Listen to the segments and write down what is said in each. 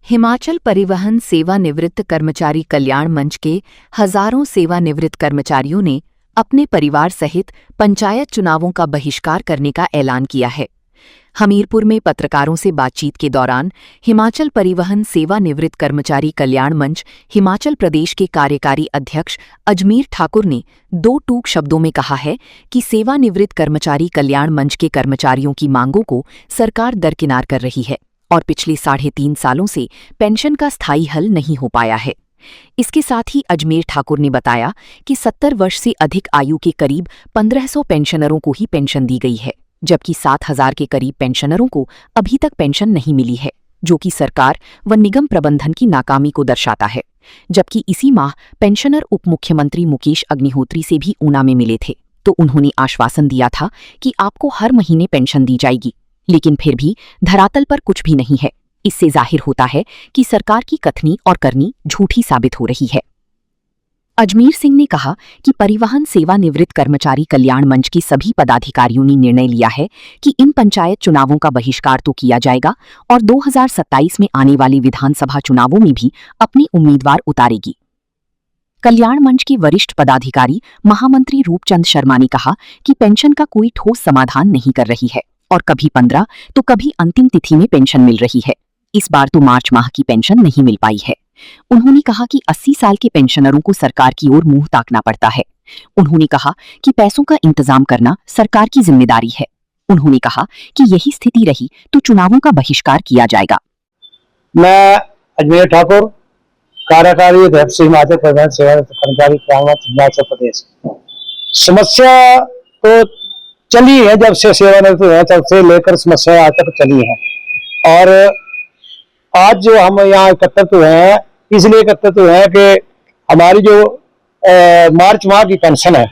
हिमाचल परिवहन सेवानिवृत्त कर्मचारी कल्याण मंच के हजारों सेवानिवृत्त कर्मचारियों ने अपने परिवार सहित पंचायत चुनावों का बहिष्कार करने का ऐलान किया है। हमीरपुर में पत्रकारों से बातचीत के दौरान हिमाचल परिवहन सेवानिवृत्त कर्मचारी कल्याण मंच हिमाचल प्रदेश के कार्यकारी अध्यक्ष अजमेर ठाकुर ने दो टूक शब्दों में कहा है कि सेवानिवृत्त कर्मचारी कल्याण मंच के कर्मचारियों की मांगों को सरकार दरकिनार कर रही है और पिछले 3.5 सालों से पेंशन का स्थायी हल नहीं हो पाया है। इसके साथ ही अजमेर ठाकुर ने बताया कि 70 वर्ष से अधिक आयु के करीब 1500 पेंशनरों को ही पेंशन दी गई है, जबकि 7000 के करीब पेंशनरों को अभी तक पेंशन नहीं मिली है, जो कि सरकार व निगम प्रबंधन की नाकामी को दर्शाता है। जबकि इसी माह पेंशनर उप मुख्यमंत्री मुकेश अग्निहोत्री से भी ऊना में मिले थे, तो उन्होंने आश्वासन दिया था कि आपको हर महीने पेंशन दी जाएगी, लेकिन फिर भी धरातल पर कुछ भी नहीं है। इससे जाहिर होता है कि सरकार की कथनी और करनी झूठी साबित हो रही है। अजमेर सिंह ने कहा कि परिवहन सेवानिवृत्त कर्मचारी कल्याण मंच के सभी पदाधिकारियों ने निर्णय लिया है कि इन पंचायत चुनावों का बहिष्कार तो किया जाएगा और 2027 में आने वाले विधानसभा चुनावों में भी अपनी उम्मीदवार उतारेगी। कल्याण मंच के वरिष्ठ पदाधिकारी महामंत्री रूपचंद शर्मा ने कहा कि पेंशन का कोई ठोस समाधान नहीं कर रही है और कभी 15 तो कभी अंतिम तिथि में पेंशन मिल रही है। इस बार तो मार्च माह की पेंशन नहीं मिल पाई है। उन्होंने कहा कि 80 साल के पेंशनरों को सरकार की ओर मुंह ताकना पड़ता है। उन्होंने कहा कि पैसों का इंतजाम करना सरकार की जिम्मेदारी है। उन्होंने कहा कि यही स्थिति रही तो चुनावों का बहिष्कार किया जाएगा। मैं अजमेर ठाकुर, कार्यकारी अध्यक्ष हिमाचल परिवहन सेवानिवृत्त कर्मचारी कल्याण मंच हिमाचल प्रदेश। समस्या तो चली है, जब से सेवानिवृत्त हुए तब से लेकर समस्या आज तक चली है। और आज जो हम यहाँ एकत्रित हुए हैं, इसलिए एकत्रित हुए हैं कि हमारी जो मार्च माह की पेंशन है,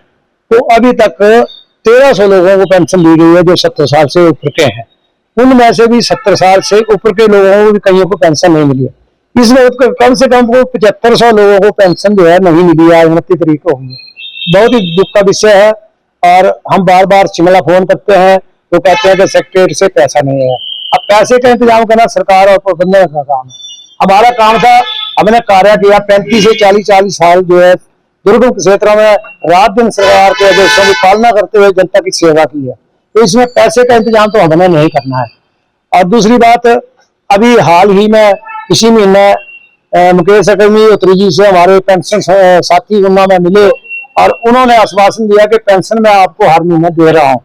तो अभी तक 1300 लोगों को पेंशन दी गई है जो 70 साल से ऊपर के हैं। उनमें से भी 70 साल से ऊपर के लोगों को भी कईयों को पेंशन नहीं मिली है। इसमें कम से कम 7500 लोगों को पेंशन जो है नहीं मिली है। 29 तारीख को हुई है। बहुत ही दुख का विषय है। और हम बार बार शिमला फोन करते हैं तो कहते हैं कि सेक्रेटरी से पैसा नहीं है। अब पैसे का इंतजाम करना सरकार और प्रबंधन का काम है। हमारा काम था, हमने कार्य किया 35 से 40 साल जो है दुर्गम क्षेत्रों में रात दिन सरकार के आदेशों की पालना करते हुए जनता की सेवा की है। तो इसमें पैसे का इंतजाम तो हमने नहीं करना है। और दूसरी बात, अभी हाल ही में इसी महीने मुकेश अग्निहोत्री जी से हमारे पेंशन साथी ऊना में मिले और उन्होंने आश्वासन दिया कि पेंशन मैं आपको हर महीने दे रहा हूँ।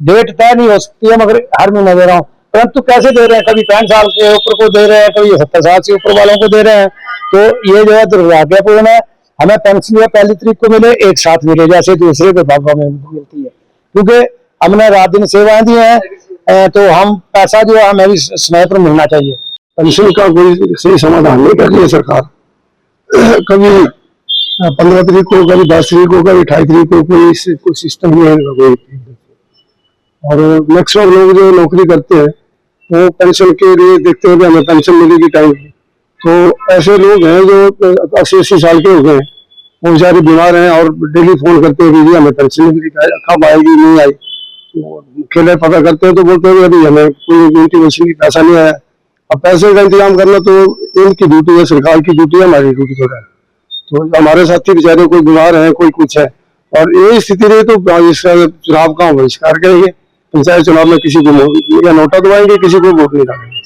डेट तय नहीं हो सकती है, मगर हर महीने दे रहा हूँ। परंतु कैसे दे रहे हैं, कभी 65 साल के ऊपर को दे रहे हैं, कभी 70 साल से ऊपर वालों को दे रहे हैं। तो ये जो है दुर्भाग्यपूर्ण है। हमें पेंशन जो पहली तारीख को मिले, एक साथ मिले, जैसे दूसरे विभागों में मिलती है, क्योंकि हमने रात दिन सेवाएं दी हैं। तो हम पैसा जो है हमें भी समय पर मिलना चाहिए। पेंशन का कोई सही समाधान नहीं कर रही है सरकार। कभी 15 तारीख को, कभी 10 तारीख को, कभी 28 तारीख को, कोई सिस्टम नहीं है। और मैक्सिमम लोग जो नौकरी करते हैं वो पेंशन के लिए देखते हैं कि हमें पेंशन मिलेगी टाइम की। तो ऐसे लोग हैं जो 80 साल के हो गए हैं, वो बेचारे बीमार हैं और डेली फोन करते हैं कि जी हमें पेंशन मिलेगी, कब आएगी, नहीं आई। मुख्यालय पता करते हैं तो बोलते हैं अभी हमें कोई पेंशन की पैसा नहीं आया। अब पैसे का इंतजाम करना तो इनकी ड्यूटी है, सरकार की ड्यूटी है, हमारी ड्यूटी थोड़ा है। तो हमारे साथी बेचारे कोई बीमार है, कोई कुछ है, और यही स्थिति रही तो इसका चुनाव का बहिष्कार करेंगे। पंचायत चुनाव में किसी को नोटा दबाएंगे, किसी को वोट नहीं डालेंगे।